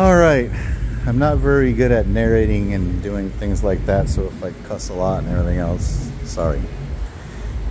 Alright, I'm not very good at narrating and doing things like that, so if I cuss a lot and everything else, sorry.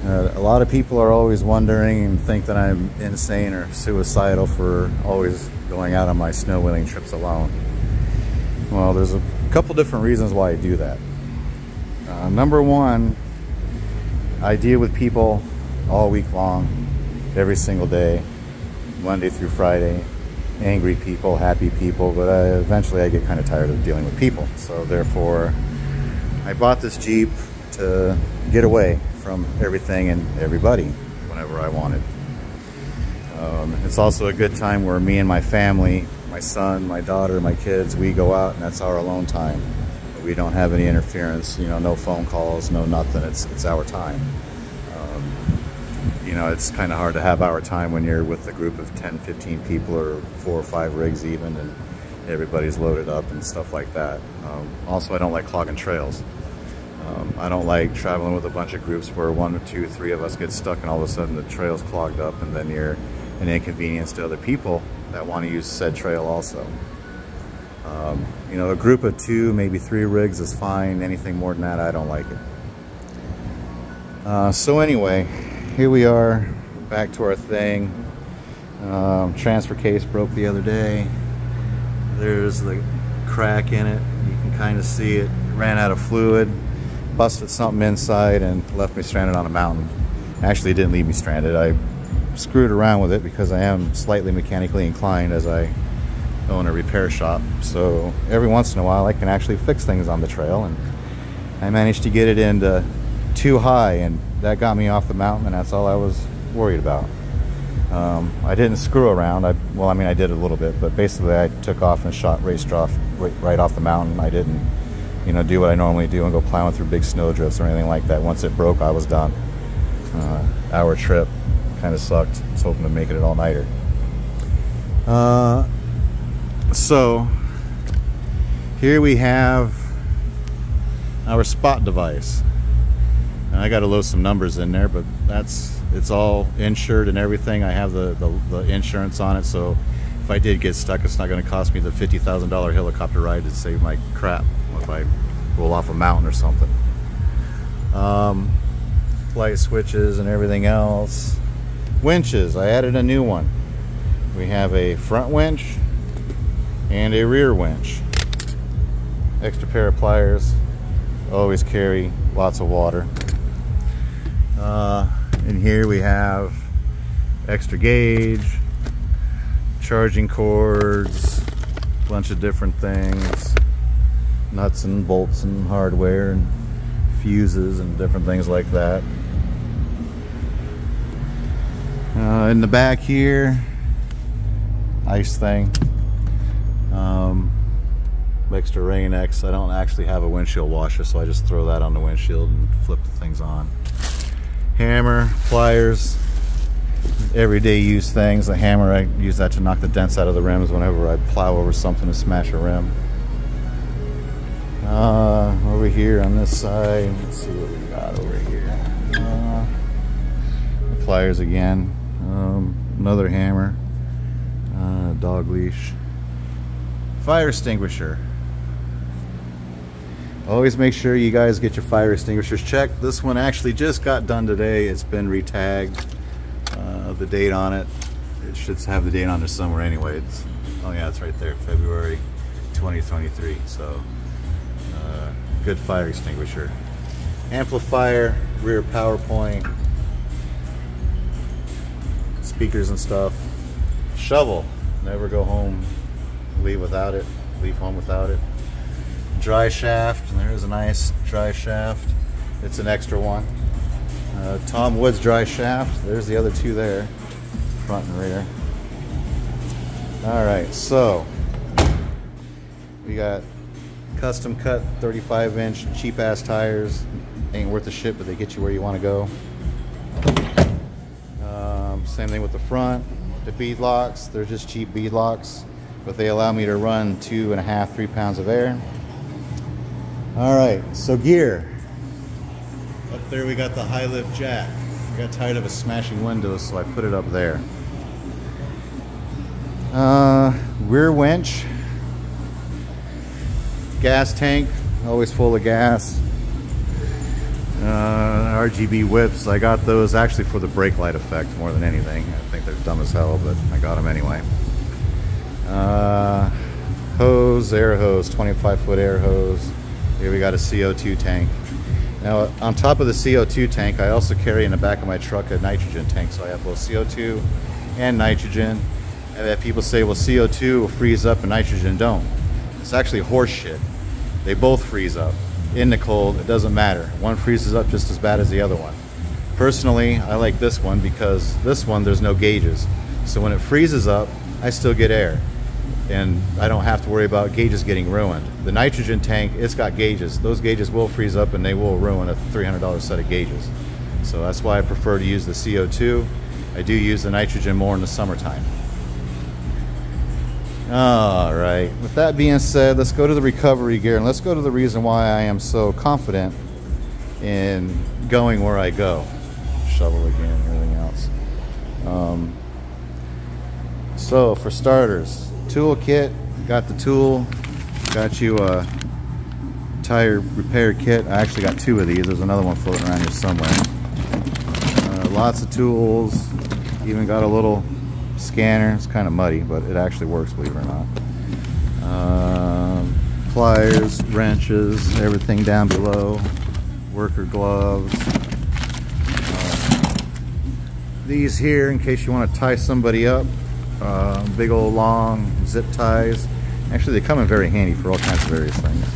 A lot of people are always wondering and think that I'm insane or suicidal for always going out on my snow wheeling trips alone. Well, there's a couple different reasons why I do that. Number one, I deal with people all week long, every single day, Monday through Friday. Angry people, happy people, but eventually I get kind of tired of dealing with people. So therefore, I bought this Jeep to get away from everything and everybody whenever I wanted. It's also a good time where me and my family, my son, my daughter, my kids, we go out and that's our alone time. We don't have any interference, you know, no phone calls, no nothing. It's our time. You know, it's kind of hard to have our time when you're with a group of 10, 15 people or 4 or 5 rigs even, and everybody's loaded up and stuff like that. Also, I don't like clogging trails. I don't like traveling with a bunch of groups where 1 or 2, 3 of us get stuck and all of a sudden the trail's clogged up and then you're an inconvenience to other people that want to use said trail also. You know, a group of 2, maybe 3 rigs is fine. Anything more than that, I don't like it. So anyway, here we are, back to our thing. Transfer case broke the other day. There's the crack in it. You can kind of see it. Ran out of fluid, busted something inside, and left me stranded on a mountain. Actually, it didn't leave me stranded. I screwed around with it because I am slightly mechanically inclined as I own a repair shop. So every once in a while, I can actually fix things on the trail, and I managed to get it into too high, and that got me off the mountain, and that's all I was worried about. I didn't screw around. Well, I mean, I did a little bit, but basically I took off and raced off right off the mountain. I didn't, you know, do what I normally do and go plowing through big snow drifts or anything like that. Once it broke, I was done. Our trip kind of sucked. I was hoping to make it an all-nighter. So here we have our spot device. And I got to load some numbers in there, but it's all insured and everything. I have the insurance on it, so if I did get stuck, it's not going to cost me the $50,000 helicopter ride to save my crap if I roll off a mountain or something. Light switches and everything else. Winches, I added a new one. We have a front winch and a rear winch. Extra pair of pliers. Always carry lots of water. In here we have extra gauge, charging cords, a bunch of different things, nuts and bolts and hardware and fuses and different things like that. In the back here, nice thing, extra Rain-X. I don't actually have a windshield washer, so I just throw that on the windshield and flip the things on. Hammer, pliers, everyday use things. The hammer, I use that to knock the dents out of the rims whenever I plow over something to smash a rim. Over here on this side, let's see what we got over here. Pliers again, another hammer, dog leash, fire extinguisher. Always make sure you guys get your fire extinguishers checked. This one actually just got done today. It's been re-tagged. The date on it, it should have the date on there somewhere anyway. Oh yeah, it's right there, February 2023. So good fire extinguisher. Amplifier, rear power point, speakers and stuff. Shovel, never go home, leave home without it. Dry shaft, and there's a nice dry shaft. It's an extra one. Tom Woods dry shaft. There's the other 2 there, front and rear. Alright, so we got custom cut 35-inch cheap ass tires. Ain't worth the shit, but they get you where you want to go. Same thing with the front. The bead locks, they're just cheap bead locks, but they allow me to run 2.5, 3 pounds of air. Alright, so gear. Up there we got the high lift jack. I got tired of it smashing windows, so I put it up there. Rear winch, gas tank, always full of gas. RGB whips, I got those actually for the brake light effect more than anything. I think they're dumb as hell, but I got them anyway. Hose, air hose, 25-foot air hose. Here we got a CO2 tank. Now on top of the CO2 tank, I also carry in the back of my truck a nitrogen tank. So I have both CO2 and nitrogen. And people say, well, CO2 will freeze up and nitrogen don't. It's actually horse shit. They both freeze up. In the cold, it doesn't matter. One freezes up just as bad as the other one. Personally, I like this one because this one, there's no gauges. So when it freezes up, I still get air. And I don't have to worry about gauges getting ruined. The nitrogen tank, it's got gauges. Those gauges will freeze up and they will ruin a $300 set of gauges. So that's why I prefer to use the CO2. I do use the nitrogen more in the summertime. All right, with that being said, let's go to the recovery gear and let's go to the reason why I am so confident in going where I go. Shovel again and everything else. So for starters, tool kit, got the tool, got you a tire repair kit. I actually got 2 of these. There's another one floating around here somewhere. Lots of tools, even got a little scanner. It's kind of muddy, but it actually works, believe it or not. Pliers, wrenches, everything down below, worker gloves. These here in case you want to tie somebody up. Big old long zip ties. Actually, they come in very handy for all kinds of various things.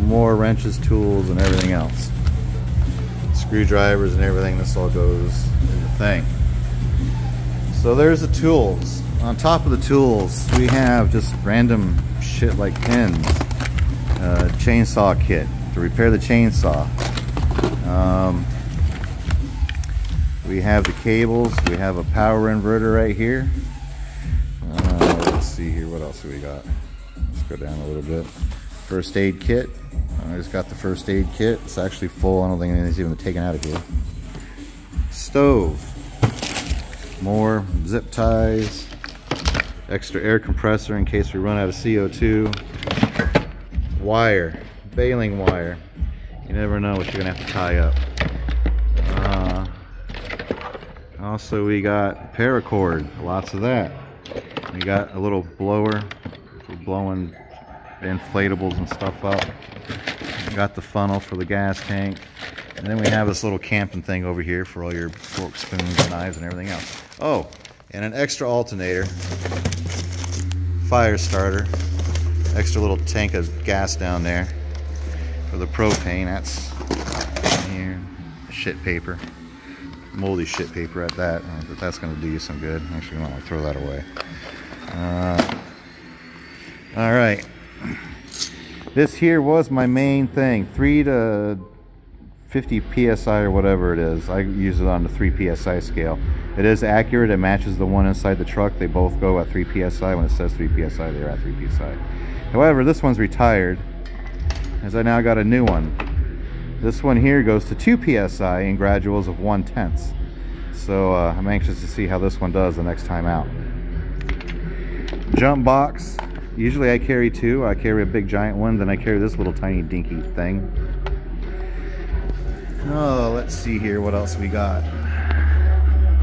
More wrenches, tools, and everything else. Screwdrivers and everything. This all goes in the thing. So there's the tools. On top of the tools, we have just random shit like pins, chainsaw kit to repair the chainsaw. We have the cables. We have a power inverter right here. Let's see here, what else do we got? Let's go down a little bit. First aid kit. I just got the first aid kit. It's actually full. I don't think anything's even taken out of here. Stove. More zip ties. Extra air compressor in case we run out of CO2. Wire. Baling wire. You never know what you're going to have to tie up. Also, we got paracord. Lots of that. We got a little blower for blowing inflatables and stuff up. We got the funnel for the gas tank. And then we have this little camping thing over here for all your forks, spoons, knives, and everything else. Oh, and an extra alternator, fire starter, extra little tank of gas down there for the propane. That's here, shit paper, moldy shit paper at that, but that's going to do you some good. Actually, I don't want to throw that away. All right, this here was my main thing, 3 to 50 psi or whatever it is. I use it on the 3 psi scale. It is accurate. It matches the one inside the truck. They both go at 3 psi. When it says 3 psi, they're at 3 psi. However, this one's retired, as I now got a new one. This one here goes to 2 psi in graduals of 1/10. So I'm anxious to see how this one does the next time out. Jump box. Usually I carry 2. I carry a big giant one, then I carry this little tiny dinky thing. Oh, let's see here what else we got.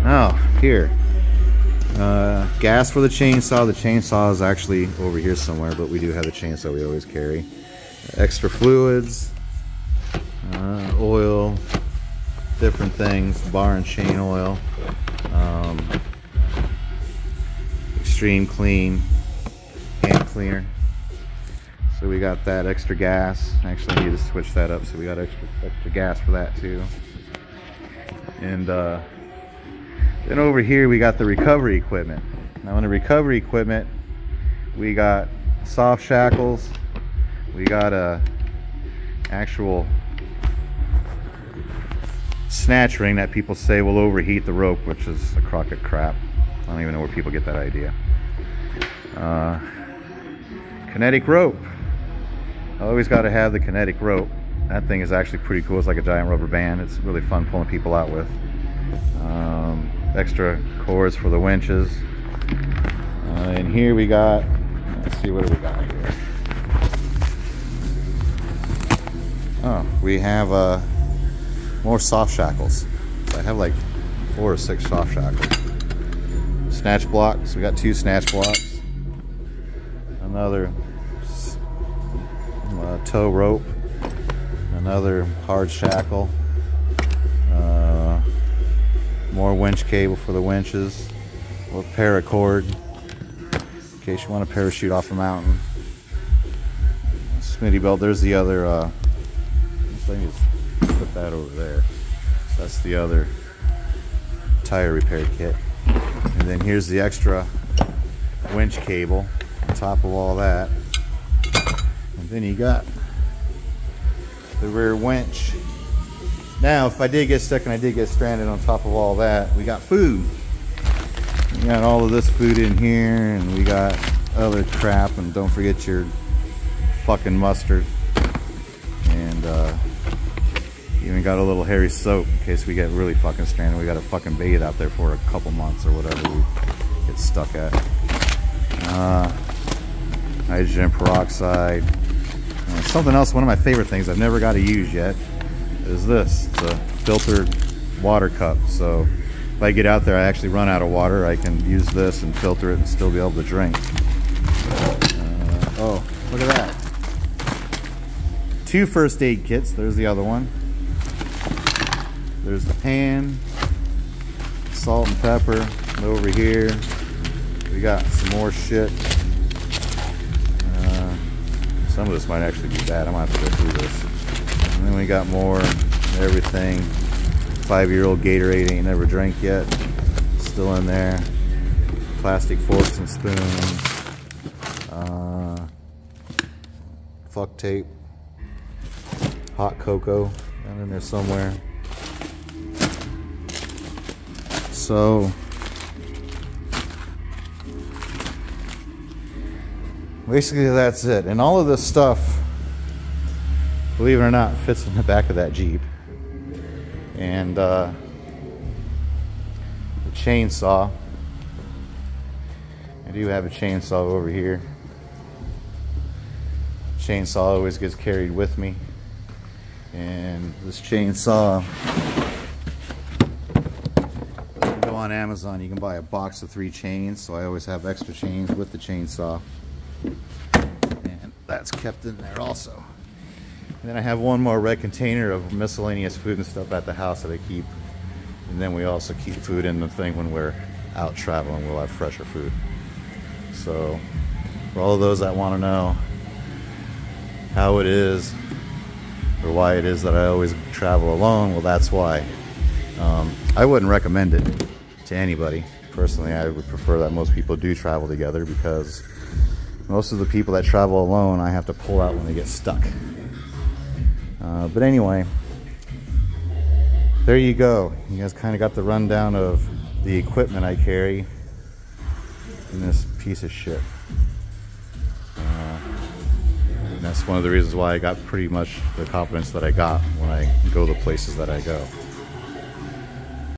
Oh, here. Gas for the chainsaw. The chainsaw is actually over here somewhere, but we do have the chainsaw we always carry. Extra fluids, oil, different things, bar and chain oil, extreme clean, hand cleaner. So we got that, extra gas. Actually, I need to switch that up, so we got extra gas for that too. And then over here we got the recovery equipment. Now in the recovery equipment, we got soft shackles. We got a actual snatch ring that people say will overheat the rope, which is a crock of crap. I don't even know where people get that idea. Kinetic rope. I always got to have the kinetic rope. That thing is actually pretty cool. It's like a giant rubber band. It's really fun pulling people out with. Extra cords for the winches. And here we got, let's see, what do we got here? Oh, we have more soft shackles. So I have like 4 or 6 soft shackles. Snatch blocks. We got 2 snatch blocks. Another tow rope. Another hard shackle. More winch cable for the winches. A little paracord in case you want to parachute off a mountain. Smitty belt. There's the other. Let me put that over there. So that's the other tire repair kit. And then here's the extra winch cable on top of all that. And then you got the rear winch. Now, if I did get stuck and I did get stranded on top of all that, we got food. We got all of this food in here, and we got other crap, and don't forget your fucking mustard. And even got a little hairy soap in case we get really fucking stranded. We got to fucking bathe out there for a couple months or whatever we get stuck at. Hydrogen peroxide. Something else, one of my favorite things I've never got to use yet is this. It's a filtered water cup. So if I get out there, I actually run out of water, I can use this and filter it and still be able to drink. Oh, look at that. 2 first aid kits. There's the other one. There's the pan, salt and pepper. And over here, we got some more shit. Some of this might actually be bad. I'm gonna have to go through this. And then we got more everything. 5-year-old Gatorade ain't never drank yet. Still in there. Plastic forks and spoons. Fuck tape. Hot cocoa down in there somewhere. So basically that's it. And all of this stuff, believe it or not, fits in the back of that Jeep. And the chainsaw. I do have a chainsaw over here. Chainsaw always gets carried with me. And this chainsaw, you can go on Amazon, you can buy a box of 3 chains, so I always have extra chains with the chainsaw. And that's kept in there also. And then I have one more red container of miscellaneous food and stuff at the house that I keep. And then we also keep food in the thing when we're out traveling, we'll have fresher food. So for all of those that want to know how it is or why it is that I always travel alone, well, that's why. I wouldn't recommend it to anybody. Personally, I would prefer that most people do travel together, because most of the people that travel alone, I have to pull out when they get stuck. But anyway, there you go. You guys kind of got the rundown of the equipment I carry in this piece of shit. And that's one of the reasons why I got pretty much the confidence that I got when I go the places that I go.